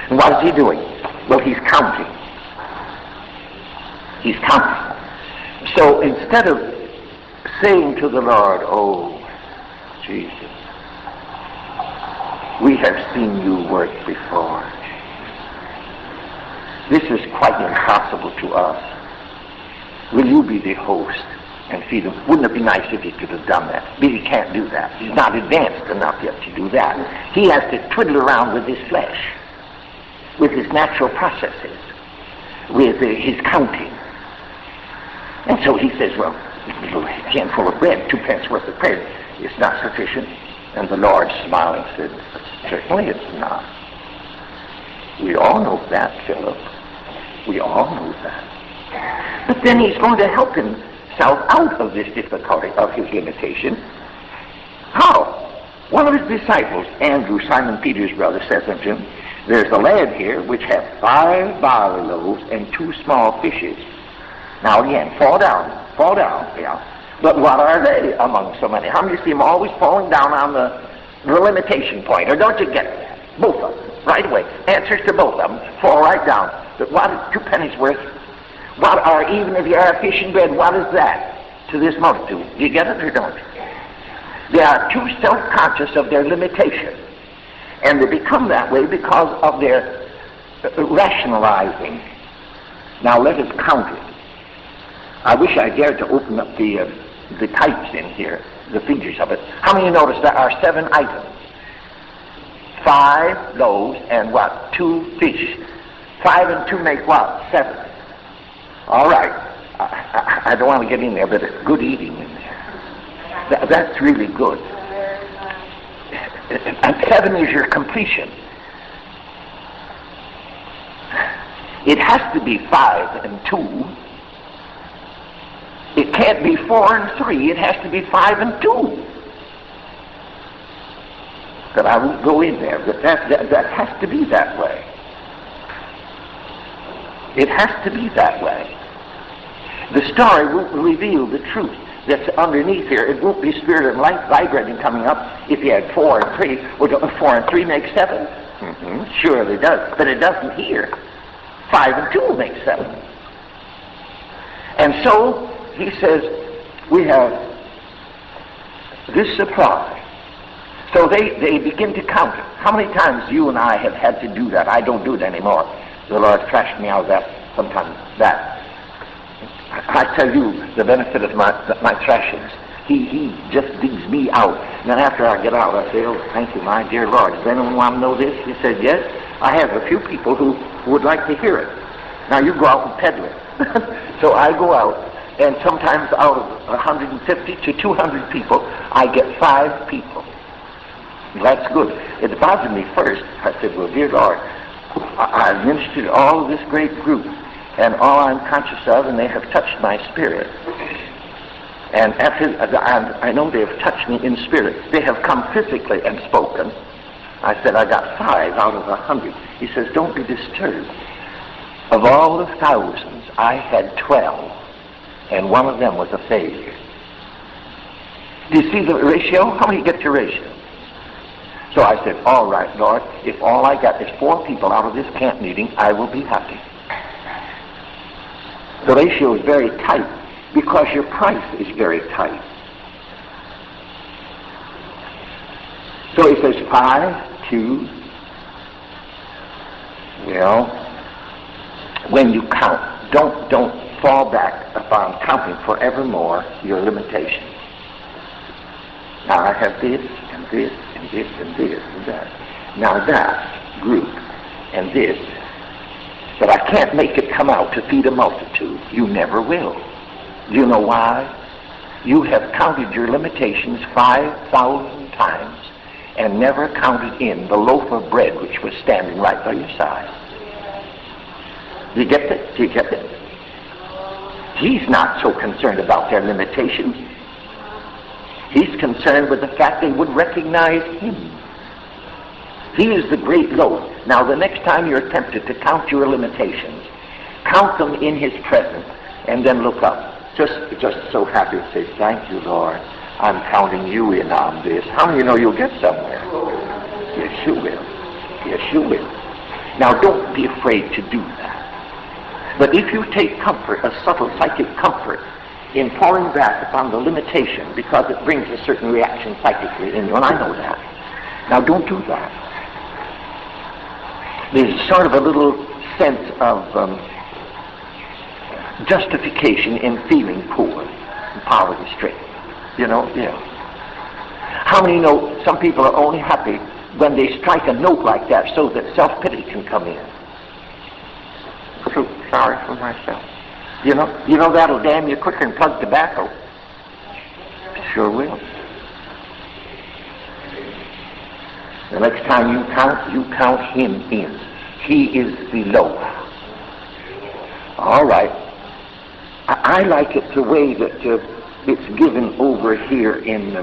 And what is he doing? Well, he's counting. He's counting. So instead of saying to the Lord, oh, Jesus, we have seen you work before. This is quite impossible to us. Will you be the host and feed him? Wouldn't it be nice if he could have done that? But he can't do that. He's not advanced enough yet to do that. He has to twiddle around with his flesh, with his natural processes, with his counting. And so he says, well, a handful of bread, 2 pence worth of bread, is not sufficient. And the Lord, smiling, said, certainly it's not. We all know that, Philip. We all know that. But then he's going to help himself out of this difficulty of his limitation. How? One of his disciples, Andrew, Simon Peter's brother, says unto him, there's a lad here which hath 5 barley loaves and 2 small fishes. Now again, fall down, yeah. But what are they among so many? How many see them always falling down on the limitation point? Or don't you get that? Both of them, right away. Answers to both of them fall right down. But what is 2 pennies worth? What are, even if you are fish and bread, what is that to this multitude? Do you get it or don't you? They are too self-conscious of their limitation. And they become that way because of their rationalizing. Now let us count it. I wish I dared to open up the types in here, the figures of it. How many notice there are 7 items? 5 loaves and what? 2 fish. 5 and 2 make what? 7. All right. I don't want to get in there, but it's good eating in there. That's really good. And 7 is your completion. It has to be 5 and 2. It can't be 4 and 3. It has to be 5 and 2. But I won't go in there. But that has to be that way. It has to be that way. The story won't reveal the truth that's underneath here. It won't be spirit and light vibrating coming up if you had 4 and 3. Well, 4 and 3 make 7. Mm-hmm. Sure it does. But it doesn't here. 5 and 2 make 7. And so he says, we have this supply. So they begin to count it. How many times you and I have had to do that? I don't do it anymore. The Lord trashed me out of that sometimes. That. I tell you the benefit of my thrashings. He just digs me out. And then after I get out, I say, oh, thank you, my dear Lord. Does anyone want to know this? He said, yes. I have a few people who would like to hear it. Now you go out and peddle it. So I go out, and sometimes out of 150 to 200 people, I get 5 people. That's good. It bothered me first. I said, well, dear Lord, I ministered to all of this great group, and all I'm conscious of, and they have touched my spirit. And I know they have touched me in spirit. They have come physically and spoken. I said, I got 5 out of 100. He says, don't be disturbed. Of all the thousands, I had 12, and one of them was a failure. Do you see the ratio? How many get your ratio? So I said, all right, Lord, if all I got is 4 people out of this camp meeting, I will be happy. The ratio is very tight because your price is very tight. So he says 5, 2. Well, when you count, don't fall back upon counting forevermore your limitations. Now I have this and this and this and this and that. Now that group and this. But I can't make it come out to feed a multitude. You never will. Do you know why? You have counted your limitations 5,000 times and never counted in the loaf of bread which was standing right by your side. Do you get it? Do you get it? He's not so concerned about their limitations. He's concerned with the fact they would recognize him. He is the great loaf. Now, the next time you're tempted to count your limitations, count them in his presence, and then look up. Just so happy to say, thank you, Lord. I'm counting you in on this. How many of you know you'll get somewhere? Yes, you will. Yes, you will. Now, don't be afraid to do that. But if you take comfort, a subtle psychic comfort, in pouring that upon the limitation, because it brings a certain reaction psychically in you, and I know that. Now, don't do that. There's sort of a little sense of justification in feeling poor and poverty-stricken. You know, yeah. How many know some people are only happy when they strike a note like that so that self-pity can come in? So sorry for myself. You know that'll damn you quicker than plug tobacco. It sure will. The next time you count him in. He is the loaf. All right. I like it the way that it's given over here in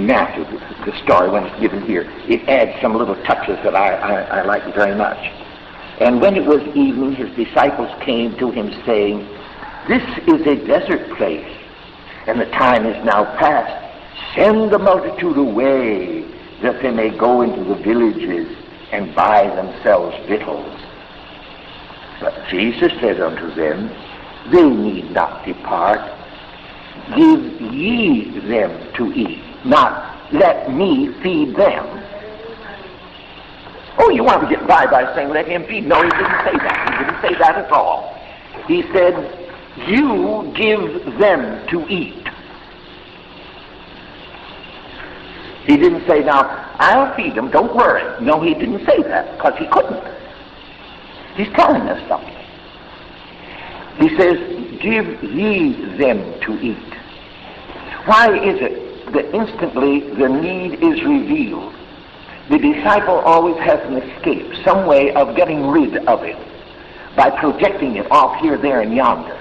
Matthew, the story when it's given here. It adds some little touches that I like very much. And when it was evening, his disciples came to him saying, "This is a desert place, and the time is now past. Send the multitude away, that they may go into the villages and buy themselves victuals." But Jesus said unto them, "They need not depart. Give ye them to eat, not let me feed them." Oh, you want to get by saying, "Let him feed"? No, he didn't say that. He didn't say that at all. He said, "You give them to eat." He didn't say, "Now, I'll feed them, don't worry." No, he didn't say that, because he couldn't. He's telling us something. He says, "Give ye them to eat." Why is it that instantly the need is revealed? The disciple always has an escape, some way of getting rid of it, by projecting it off here, there, and yonder.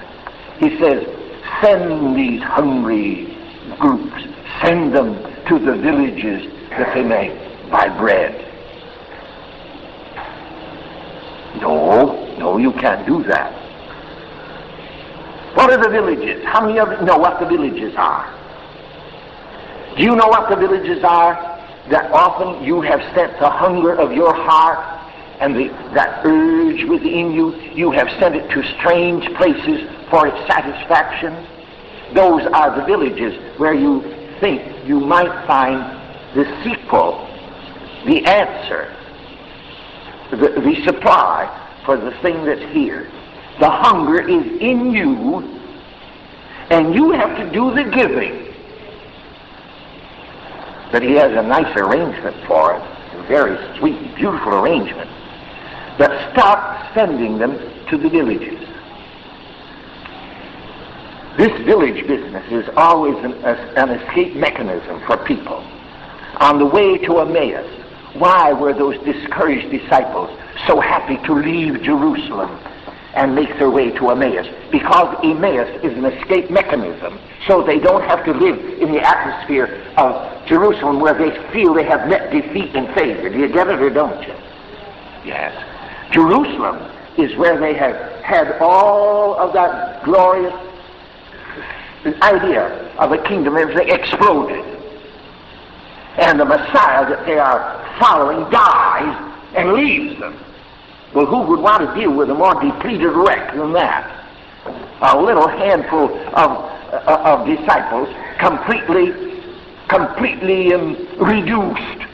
He says, "Send these hungry groups, send them to the villages that they may buy bread." No, you can't do that. What are the villages? How many of you know what the villages are? Do you know what the villages are? That often you have sent the hunger of your heart and that urge within you, you have sent it to strange places for its satisfaction. Those are the villages where you think you might find the sequel, the answer, the supply for the thing that's here. The hunger is in you, and you have to do the giving. But he has a nice arrangement for it, a very sweet, beautiful arrangement. But stop sending them to the villages. This village business is always an escape mechanism for people. On the way to Emmaus, why were those discouraged disciples so happy to leave Jerusalem and make their way to Emmaus? Because Emmaus is an escape mechanism, so they don't have to live in the atmosphere of Jerusalem where they feel they have met defeat and failure. Do you get it or don't you? Yes. Jerusalem is where they have had all of that glorious idea of a kingdom. Everything exploded. And the Messiah that they are following dies and leaves them. Well, who would want to deal with a more depleted wreck than that? A little handful of disciples completely reduced.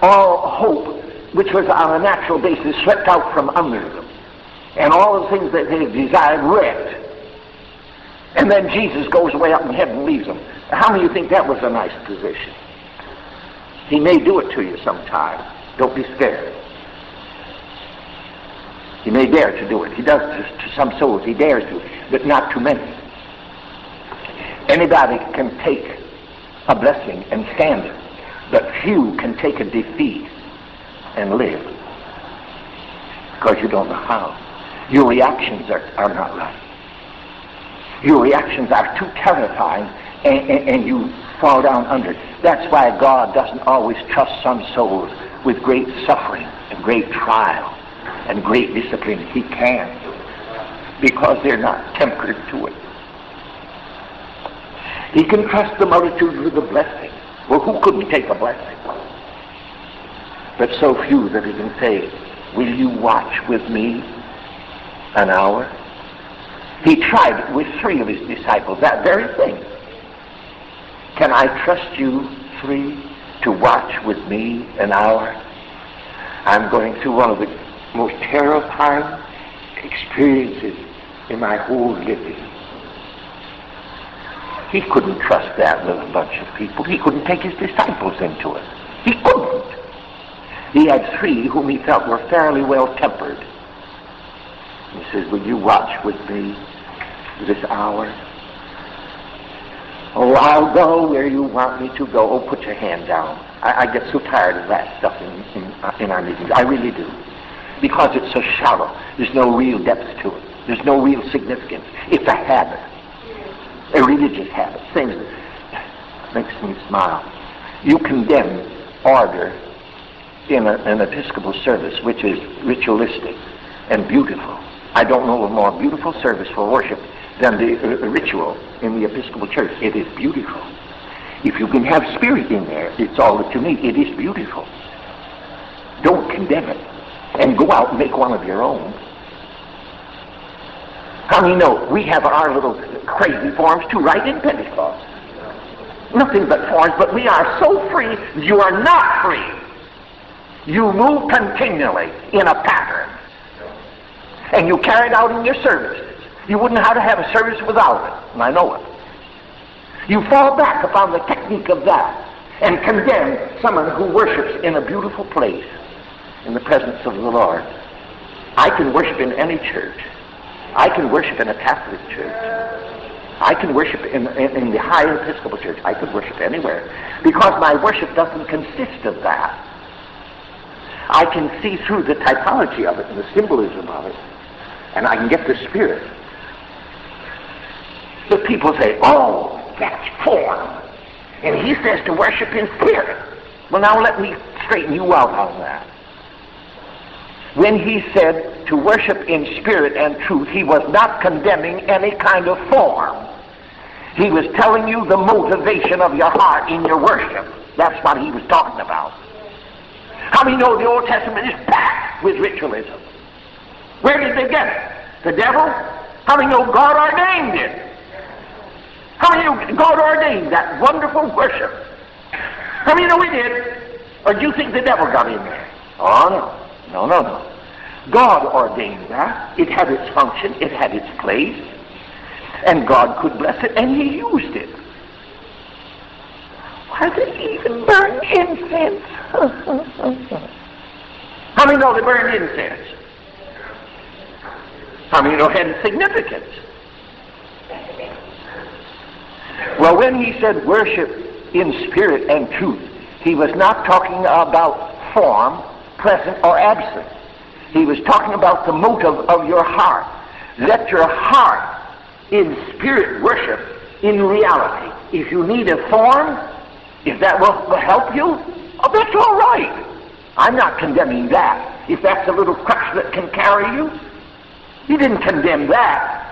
All hope, which was on a natural basis, swept out from under them. And all the things that they desired wrecked. And then Jesus goes away up in heaven and leaves them. How many of you think that was a nice position? He may do it to you sometime. Don't be scared. He may dare to do it. He does to some souls. He dares to, but not to many. Anybody can take a blessing and stand it, but few can take a defeat and live, because you don't know how. Your reactions are not right. Your reactions are too terrifying, and you fall down under it. That's why God doesn't always trust some souls with great suffering and great trial and great discipline. He can, because they're not tempered to it. He can trust the multitude with a blessing. Well, who couldn't take a blessing? but so few that he can say, will you watch with me an hour? He tried it with 3 of his disciples, that very thing. Can I trust you 3 to watch with me an hour? I'm going through one of the most terrifying experiences in my whole living. He couldn't trust that with a bunch of people. He couldn't take his disciples into it. He couldn't. He had 3 whom he felt were fairly well-tempered. He says, will you watch with me this hour? Oh, I'll go where you want me to go. Oh, put your hand down. I get so tired of that stuff in our meetings. I really do. Because it's so shallow. There's no real depth to it. There's no real significance. It's a habit. A religious habit. Things that makes me smile. You condemn order in an Episcopal service which is ritualistic and beautiful. I don't know a more beautiful service for worship than the ritual in the Episcopal Church. It is beautiful. If you can have spirit in there, it's all that you need. It is beautiful. Don't condemn it. And go out and make one of your own. How many know we have our little crazy forms too, right, in Pentecost? Nothing but forms, but we are so free. You are not free. You move continually in a pattern. And you carry it out in your services. You wouldn't know how to have a service without it, and I know it. You fall back upon the technique of that and condemn someone who worships in a beautiful place in the presence of the Lord. I can worship in any church. I can worship in a Catholic church. I can worship in the high Episcopal church. I can worship anywhere because my worship doesn't consist of that. I can see through the typology of it and the symbolism of it, and I can get the spirit. The people say, oh, that's form. And he says to worship in spirit. Well, now let me straighten you out on that. When he said to worship in spirit and truth, he was not condemning any kind of form. He was telling you the motivation of your heart in your worship. That's what he was talking about. How many know the Old Testament is packed with ritualism? Where did they get it? The devil? How many know God ordained it? How many know God ordained that wonderful worship? How many know he did? Or do you think the devil got in there? Oh, no. No. God ordained that. It had its function. It had its place. And God could bless it, and he used it. Why, they even burn incense. How many know they burned incense? How many know it had significance? Well, when he said worship in spirit and truth, he was not talking about form, present or absent. He was talking about the motive of your heart. Let your heart in spirit worship in reality. If you need a form, if that will help you, oh, that's all right. I'm not condemning that. If that's a little crutch that can carry you, he didn't condemn that.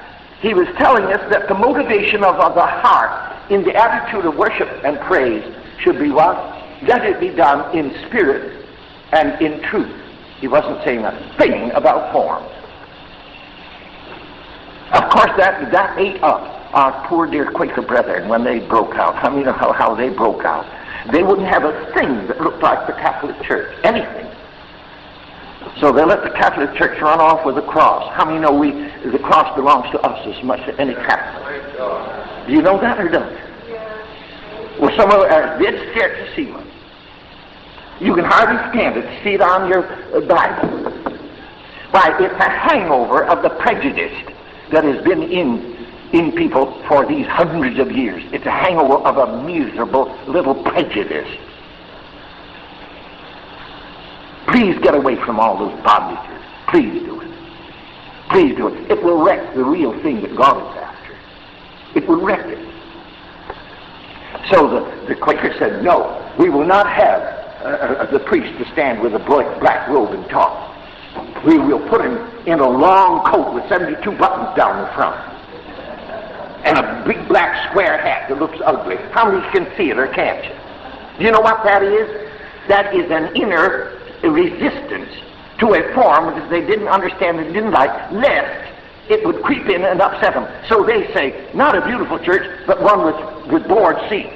He was telling us that the motivation of the heart in the attitude of worship and praise should be what? Let it be done in spirit and in truth. He wasn't saying a thing about form. Of course, that ate up our poor dear Quaker brethren when they broke out. How many know how they broke out? They wouldn't have a thing that looked like the Catholic Church. Anything. So they let the Catholic Church run off with the cross. How many know the cross belongs to us as much as any Catholic? Do you know that or don't? Well, some of us are dead scared to see one. You can hardly stand it to see it on your Bible. Why, it's a hangover of the prejudice that has been in people for these hundreds of years. It's a hangover of a miserable little prejudice. Please get away from all those bondages. Please do it. Please do it. It will wreck the real thing that God is after. It will wreck it. So the Quaker said, no, we will not have the priest to stand with a black robe and talk. We will put him in a long coat with 72 buttons down the front and a big black square hat that looks ugly. How many can see it or can't you? Do you know what that is? That is an inner resistance to a form that they didn't understand and didn't like, lest it would creep in and upset them. So they say, not a beautiful church, but one with board seats.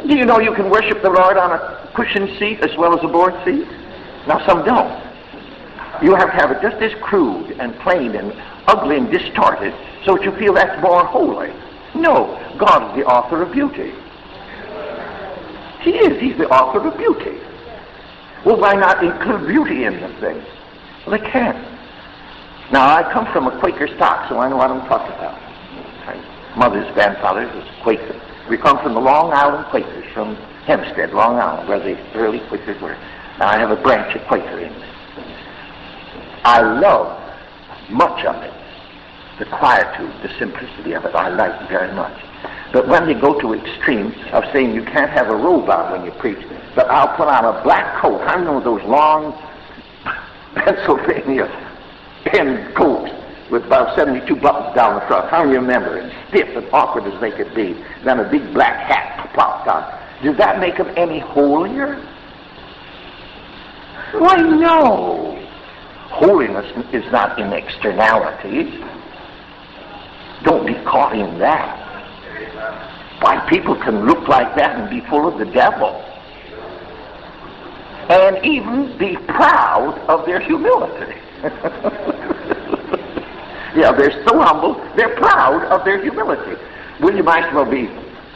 Do you know you can worship the Lord on a cushioned seat as well as a board seat? Now some don't. You have to have it just as crude and plain and ugly and distorted so that you feel that's more holy. No, God is the author of beauty. He is. He's the author of beauty. Well, why not include beauty in the thing? Well, they can't. Now, I come from a Quaker stock, so I know what I'm talking about. My mother's grandfather was Quaker. We come from the Long Island Quakers, from Hempstead, Long Island, where the early Quakers were. Now, I have a branch of Quaker in me. I love much of it. The quietude, the simplicity of it, I like very much. But when they go to extremes of saying you can't have a robe on when you preach, but I'll put on a black coat. I know those long Pennsylvania pen coats with about 72 buttons down the front. How do you remember it? Stiff and awkward as they could be. Then a big black hat popped on. Does that make them any holier? Why, no. Holiness is not in externalities. Don't be caught in that. Why, people can look like that and be full of the devil. And even be proud of their humility. Yeah, they're so humble, they're proud of their humility. Well, you might as well be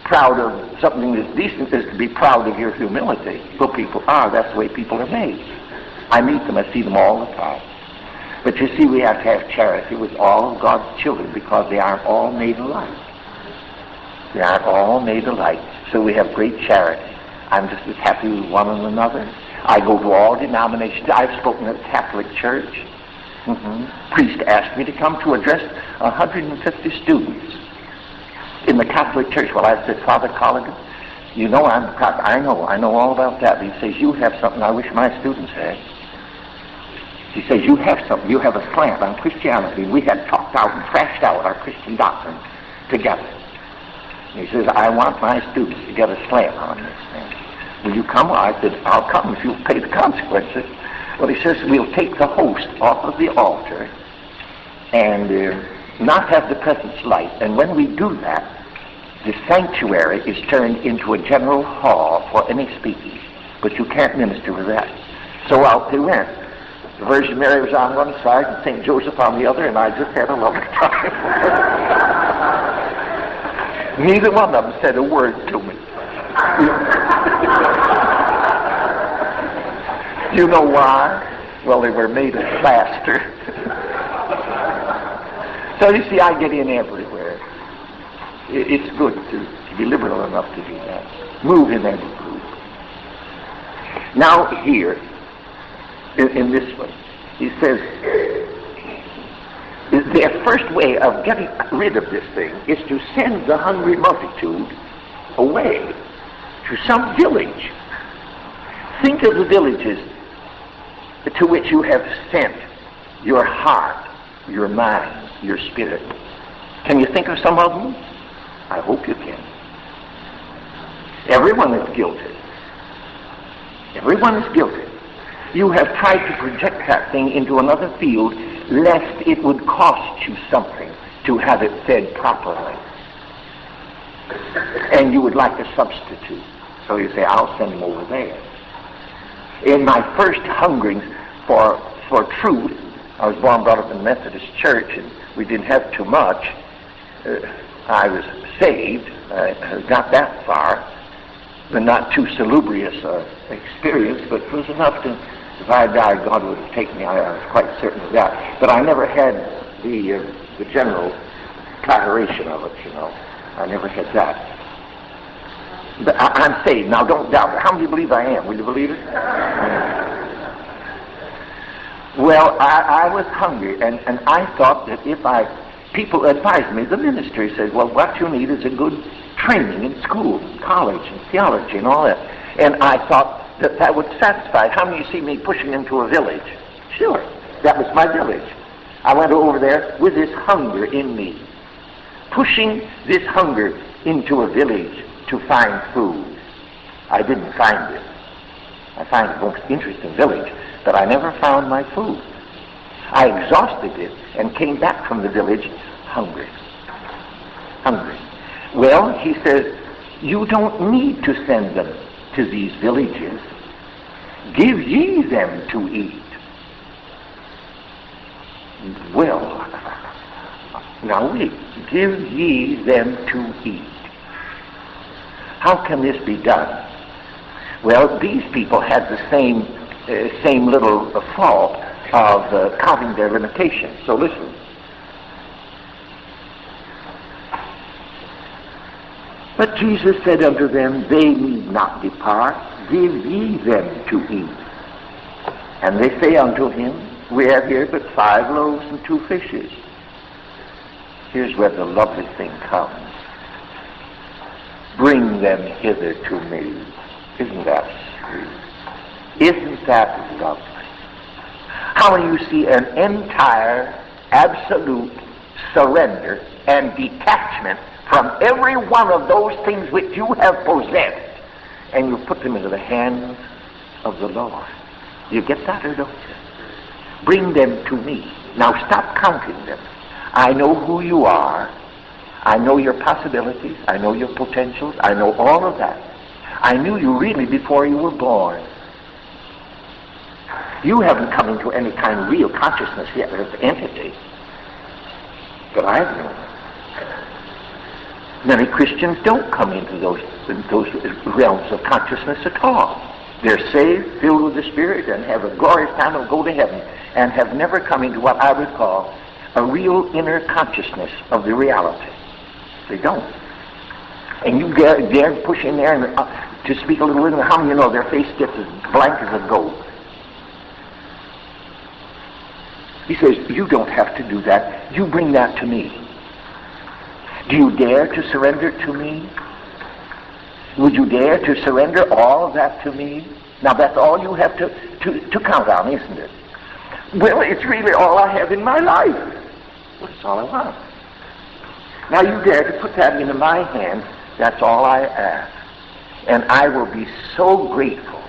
proud of something as decent as to be proud of your humility. So people are. That's the way people are made. I meet them. I see them all the time. But you see, we have to have charity with all of God's children because they aren't all made alike. They aren't all made alike. So we have great charity. I'm just as happy with one and another. I go to all denominations. I've spoken at the Catholic Church. Priest asked me to come to address 150 students in the Catholic Church. Well, I said, Father Colligan, you know I know all about that. But he says, you have something I wish my students had. He says, you have something. You have a slant on Christianity. We had talked out and thrashed out our Christian doctrine together. And he says, I want my students to get a slant on this thing. Will you come? Well, I said, I'll come if you'll pay the consequences. Well, he says, we'll take the host off of the altar and not have the presence light. And when we do that, the sanctuary is turned into a general hall for any speaking. But you can't minister with that. So out they went. The Virgin Mary was on one side and St. Joseph on the other, and I just had a lovely time. Neither one of them said a word to me. You know why? Well, they were made of plaster. So you see, I get in everywhere. It's good to be liberal enough to do that. Move in every group. Now here, in this one, he says, their first way of getting rid of this thing is to send the hungry multitude away to some village. Think of the villages to which you have sent your heart, your mind, your spirit. Can you think of some of them? I hope you can. Everyone is guilty. Everyone is guilty. You have tried to project that thing into another field lest it would cost you something to have it fed properly. And you would like a substitute. So you say, I'll send them over there. In my first hungerings for truth, I was born and brought up in the Methodist Church, and we didn't have too much. I was saved. I got that far, but not too salubrious experience, but it was enough to, if I died, God would have taken me. I was quite certain of that. But I never had the general toleration of it, you know. I never had that. But I'm saved. Now, don't doubt it. How many believe I am? Will you believe it? Well, I was hungry, and I thought that people advised me, the ministry said, well, what you need is a good training in school, college, and theology, and all that. And I thought that would satisfy. How many of you see me pushing into a village? Sure. That was my village. I went over there with this hunger in me, pushing this hunger into a village to find food. I didn't find it. I find it the most interesting village, but I never found my food. I exhausted it and came back from the village hungry. Hungry. Well, he says, you don't need to send them to these villages. Give ye them to eat. Well, now wait. Give ye them to eat. How can this be done? Well, these people had the same little fault of counting their limitations. So listen. But Jesus said unto them, they need not depart. Give ye them to eat. And they say unto him, we have here but 5 loaves and 2 fishes. Here's where the lovely thing comes. Bring them hither to me. Isn't that sweet? Isn't that lovely? How do you see an entire, absolute surrender and detachment from every one of those things which you have possessed, and you put them into the hands of the Lord? You get that or don't you? Bring them to me. Now stop counting them. I know who you are. I know your possibilities. I know your potentials. I know all of that. I knew you really before you were born. You haven't come into any kind of real consciousness yet of entity. But I've known. Many Christians don't come into those realms of consciousness at all. They're saved, filled with the Spirit, and have a glorious time and go to heaven, and have never come into what I would call a real inner consciousness of the reality. They don't. And you dare push in there and to speak a little with them. How many of you know their face gets as blank as a goat? He says, you don't have to do that. You bring that to me. Do you dare to surrender to me? Would you dare to surrender all of that to me? Now that's all you have to count on, isn't it? Well, it's really all I have in my life. Well, that's all I want. Now you dare to put that into my hands. That's all I ask. And I will be so grateful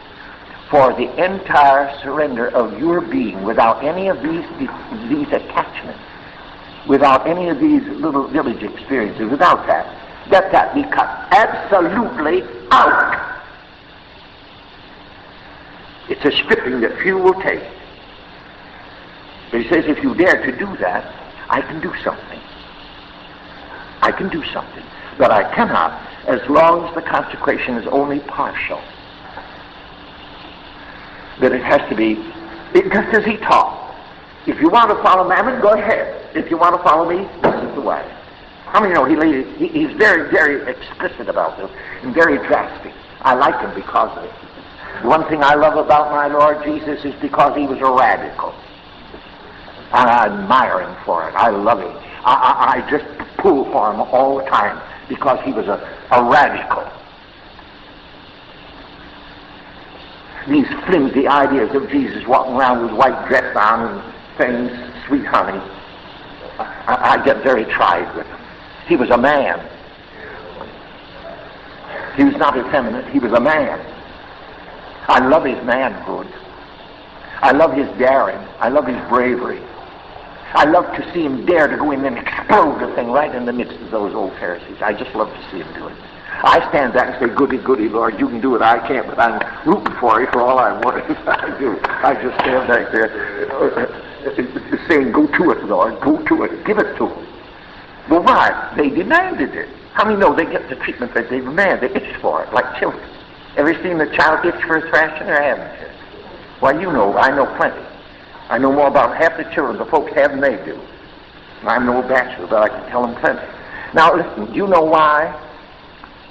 for the entire surrender of your being without any of these attachments, without any of these little village experiences, without that. Let that be cut absolutely out. It's a stripping that few will take. But he says, if you dare to do that, I can do something. I can do something. But I cannot as long as the consecration is only partial. But it has to be, just as he taught. If you want to follow Mammon, go ahead. If you want to follow me, this is the way. How many know he's very, very explicit about this and very drastic. I like him because of it. One thing I love about my Lord Jesus is because he was a radical. And I admire him for it. I love him. I just pull for him all the time because he was a radical. These flimsy ideas of Jesus walking around with white dress on and things, sweet honey, I get very tried with him. He was a man. He was not effeminate. He was a man. I love his manhood. I love his daring. I love his bravery. I love to see him dare to go in and explode the thing right in the midst of those old Pharisees. I just love to see him do it. I stand back and say, goody, goody, Lord, you can do it. I can't, but I'm rooting for you for all I want. I do. I just stand back there saying, go to it, Lord. Go to it. Give it to him. Well, why? They demanded it. How many know they get the treatment that they demand? They itch for it, like children. Ever seen the child itch for a thrashing, or haven't you? Why, you know, I know plenty. I know more about half the children the folks have than they do. I'm no bachelor, but I can tell them plenty. Now, listen, do you know why?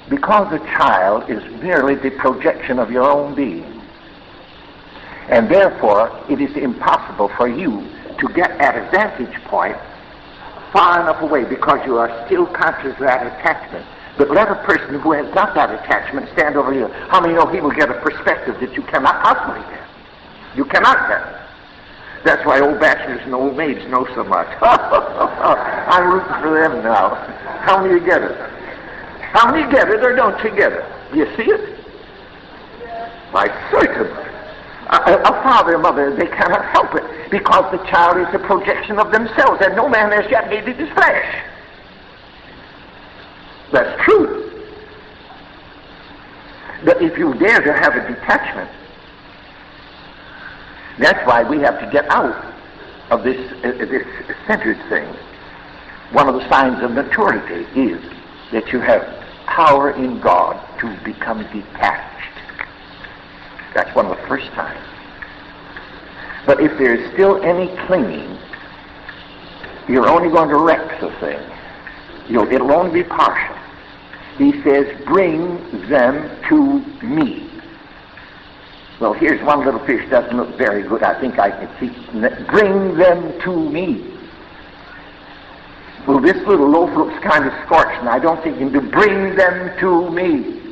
Because the child is merely the projection of your own being. And therefore, it is impossible for you to get at a vantage point far enough away because you are still conscious of that attachment. But let a person who has not that attachment stand over you. How many know he will get a perspective that you cannot possibly get? You cannot get it. That's why old bachelors and old maids know so much. I'm rooting for them now. How many get it? How many get it or don't you get it? Do you see it? Why, certainly. A father and mother, they cannot help it, because the child is a projection of themselves, and no man has yet hated his flesh. That's true. But if you dare to have a detachment, that's why we have to get out of this centered thing. One of the signs of maturity is that you have power in God to become detached. That's one of the first signs. But if there's still any clinging, you're only going to wreck the thing. It'll only be partial. He says, bring them to me. Well, here's one little fish, doesn't look very good. I think I can see. Bring them to me. Well, this little loaf looks kind of scorched, and I don't think you can do. Bring them to me.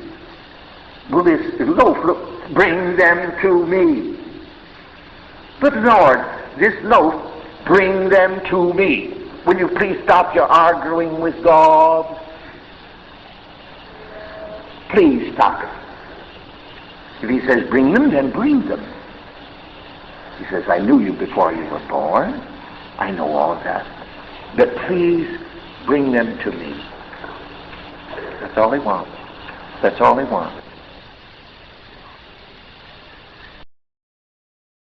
Well, this loaf looks, bring them to me. But Lord, this loaf, bring them to me. Will you please stop your arguing with God? Please stop it. If he says bring them, then bring them. He says, I knew you before you were born. I know all that. But please bring them to me. That's all he wants. That's all he wants.